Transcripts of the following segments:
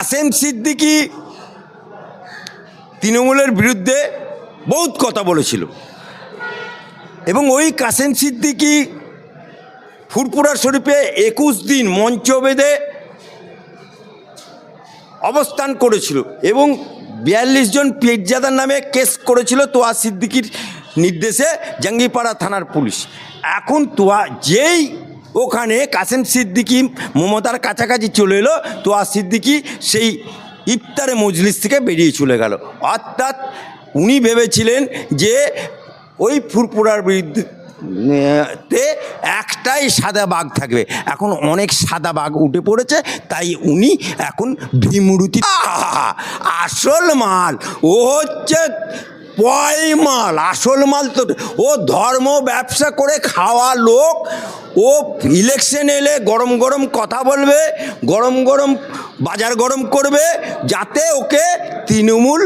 কাসেম সিদ্দিকী তৃণমূলের বিরুদ্ধে বহুত কথা বলেছিল এবং ওই কাসেম সিদ্দিকী ফুরফুরা শরীফে 21 দিন মঞ্চ বেঁধে অবস্থান করেছিল এবং 42 জন পীরজাদার নামে কেস করেছিল তোয়া সিদ্দিকীর নির্দেশে জাঙ্গিপাড়া থানার পুলিশ। এখন যেই ওখানে কাসেম সিদ্দিকী মমতার কাছাকাছি চলে এলো, তোয়া সিদ্দিকী সেই ইফতারে মজলিস থেকে বেরিয়ে চলে গেল। অর্থাৎ উনি ভেবেছিলেন যে ওই ফুরফুরার বিরুদ্ধে একটাই সাদা বাঘ থাকবে, এখন অনেক সাদা বাঘ উঠে পড়েছে, তাই উনি এখন ভীমরুতি। আসল মাল ও হচ্ছে মাল, আসল মাল তো ও ধর্ম ব্যবসা করে খাওয়া লোক। ও ইলেকশন এলে গরম গরম কথা বলবে, গরম গরম বাজার গরম করবে, যাতে ওকে তৃণমূল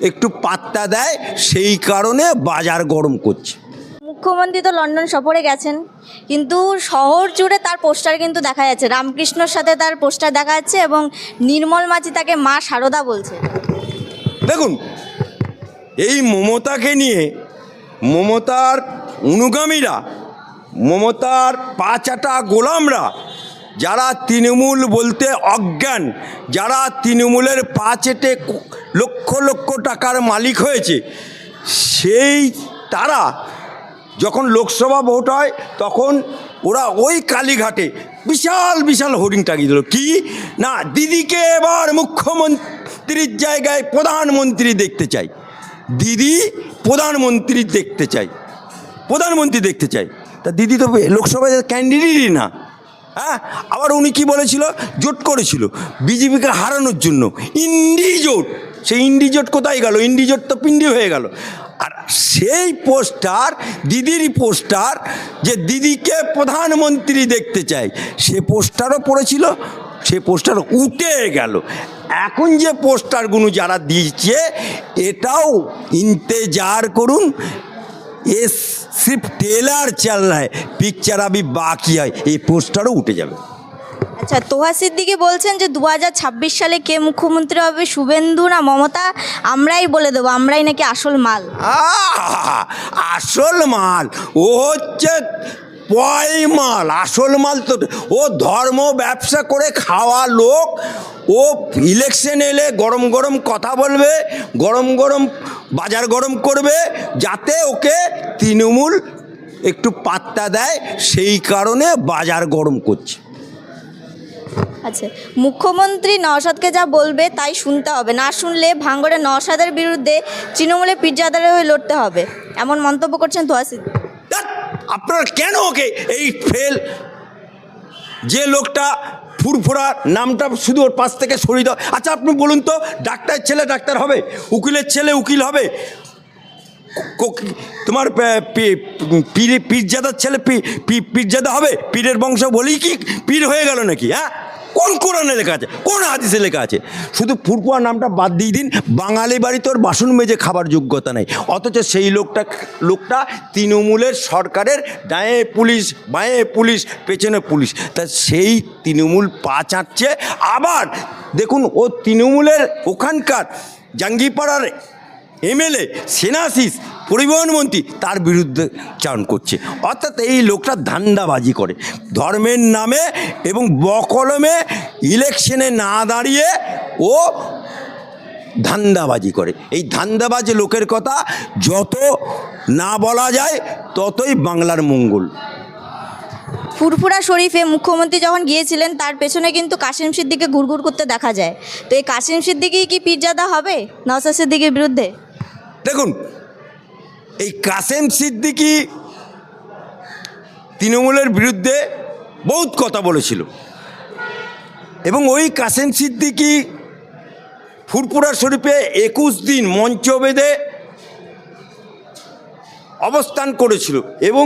একটু পাত্তা দেয়, সেই কারণে বাজার গরম করছে। মুখ্যমন্ত্রী তো লন্ডন সফরে গেছেন, কিন্তু শহর জুড়ে তার পোস্টার কিন্তু দেখা যাচ্ছে, রামকৃষ্ণর সাথে তার পোস্টার দেখা যাচ্ছে এবং নির্মল মাঝি তাকে মা সারদা বলছে। দেখুন, এই মমতাকে নিয়ে মমতার অনুগামীরা, মমতার পাঁচাটা গোলামরা, যারা তৃণমূল বলতে অজ্ঞান, যারা তৃণমূলের পা চেটে লক্ষ লক্ষ টাকার মালিক হয়েছে, সেই তারা যখন লোকসভা ভোট হয় তখন ওরা ওই কালীঘাটে বিশাল বিশাল হোর্ডিং টাঙিয়ে দিল, কি না দিদিকে এবার মুখ্যমন্ত্রীর জায়গায় প্রধানমন্ত্রী দেখতে চাই, দিদি প্রধানমন্ত্রী দেখতে চাই, প্রধানমন্ত্রী দেখতে চাই। তা দিদি তো লোকসভায় ক্যান্ডিডেটই না। হ্যাঁ, আবার উনি কি বলেছিল, জোট করেছিল বিজেপিকে হারানোর জন্য, ইন্ডি জোট। সেই ইন্ডি জোট কোথায় গেল? ইন্ডি জোট তো পিন্ডি হয়ে গেল। আর সেই পোস্টার, দিদিরই পোস্টার, যে দিদিকে প্রধানমন্ত্রী দেখতে চাই, সে পোস্টারও পড়েছিল, সে পোস্টার উঠে গেল। এখন যে পোস্টারগুলো যারা দিয়েছে, এটাও ইন্তেজার করুন, এ সির্ফ টেলার চল রहा है, পিকচার আবি বাকি হয়, এই পোস্টারও উঠে যাবে। আচ্ছা, তোহা সিদ্দিকী বলছেন যে 2026 সালে কে মুখ্যমন্ত্রী হবে, শুভেন্দু না মমতা, আমরাই বলে দেবো, আমরাই নাকি আসল মাল। আসল মাল ও হচ্ছে মাল, আসল মাল তো ও ধর্ম ব্যবসা করে খাওয়া লোক। ও ইলেকশন এলে গরম গরম কথা বলবে, গরম গরম বাজার গরম করবে, যাতে ওকে তৃণমূল একটু পাত্তা দেয়, সেই কারণে বাজার গরম করছে। আচ্ছা, মুখ্যমন্ত্রী নওশাদকে যা বলবে তাই শুনতে হবে, না শুনলে ভাঙড়ে নওশাদের বিরুদ্ধে তৃণমূলে পীরজাদারে হয়ে লড়তে হবে, এমন মন্তব্য করছেন তোহা সিদ্দিকী। আপনারা কেন ওকে এই ফেল, যে লোকটা ফুরফুরা নামটা শুধু ওর পাশ থেকে সরিয়ে দাও। আচ্ছা, আপনি বলুন তো, ডাক্তারের ছেলে ডাক্তার হবে, উকিলের ছেলে উকিল হবে, তোমার পীরজাদার ছেলে পীরজাদা হবে? পীরের বংশ বলেই কি পীর হয়ে গেল নাকি? হ্যাঁ, কোন কোরআনে লেখা আছে, কোন হাদিসে লেখা আছে? শুধু ফুরফুরা নামটা বাদ দিয়ে দিন, বাঙালি বাড়িতে ওর বাসন মেজে খাবার যোগ্যতা নেই, অথচ সেই লোকটা তৃণমূলের সরকারের ডায়ে পুলিশ, বাঁয়ে পুলিশ, পেছনে পুলিশ, তা সেই তৃণমূল পা চাটছে। আবার দেখুন, ও তৃণমূলের ওখানকার জাঙ্গিপাড়ার এমএলএ সেনাশিস পরিবহন মন্ত্রী, তার বিরুদ্ধে চারণ করছে। অর্থাৎ এই লোকটা ধান্দাবাজি করে ধর্মের নামে এবং বকলমে, ইলেকশনে না দাঁড়িয়ে ও ধান্দাবাজি করে। এই ধান্দাবাজি লোকের কথা যত না বলা যায়, ততই বাংলার মঙ্গল। ফুরফুরা শরীফে মুখ্যমন্ত্রী যখন গিয়েছিলেন, তার পেছনে কিন্তু কাসেম সিদ্দিকীকে ঘুরঘুর করতে দেখা যায়। তো এই কাসেম সিদ্দিকী কি পীরজাদা হবে নওশাদ সিদ্দিকীর বিরুদ্ধে? দেখুন, এই কাসেম সিদ্দিকী তৃণমূলের বিরুদ্ধে বহুত কথা বলেছিল এবং ওই কাসেম সিদ্দিকী ফুরফুরা শরীফে 21 দিন মঞ্চ বেঁধে অবস্থান করেছিল এবং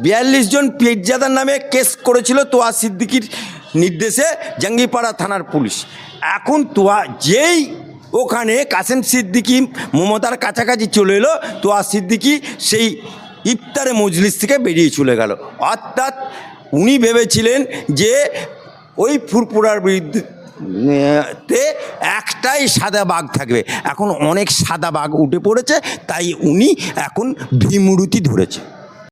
42 জন পীরজাদার নামে কেস করেছিল তোয়া সিদ্দিকীর নির্দেশে জাঙ্গিপাড়া থানার পুলিশ। এখন যেই ওখানে কাসেম সিদ্দিকী মমতার কাছাকাছি চলে এলো, তোয়া সিদ্দিকী সেই ইফতারে মজলিস থেকে বেরিয়ে চলে গেল। অর্থাৎ উনি ভেবেছিলেন যে ওই ফুরফুরার বিরুদ্ধে তে একটাই সাদা বাঘ থাকবে। এখন অনেক সাদা বাঘ উঠে পড়েছে, তাই উনি এখন ভীমরুতি ধরেছে।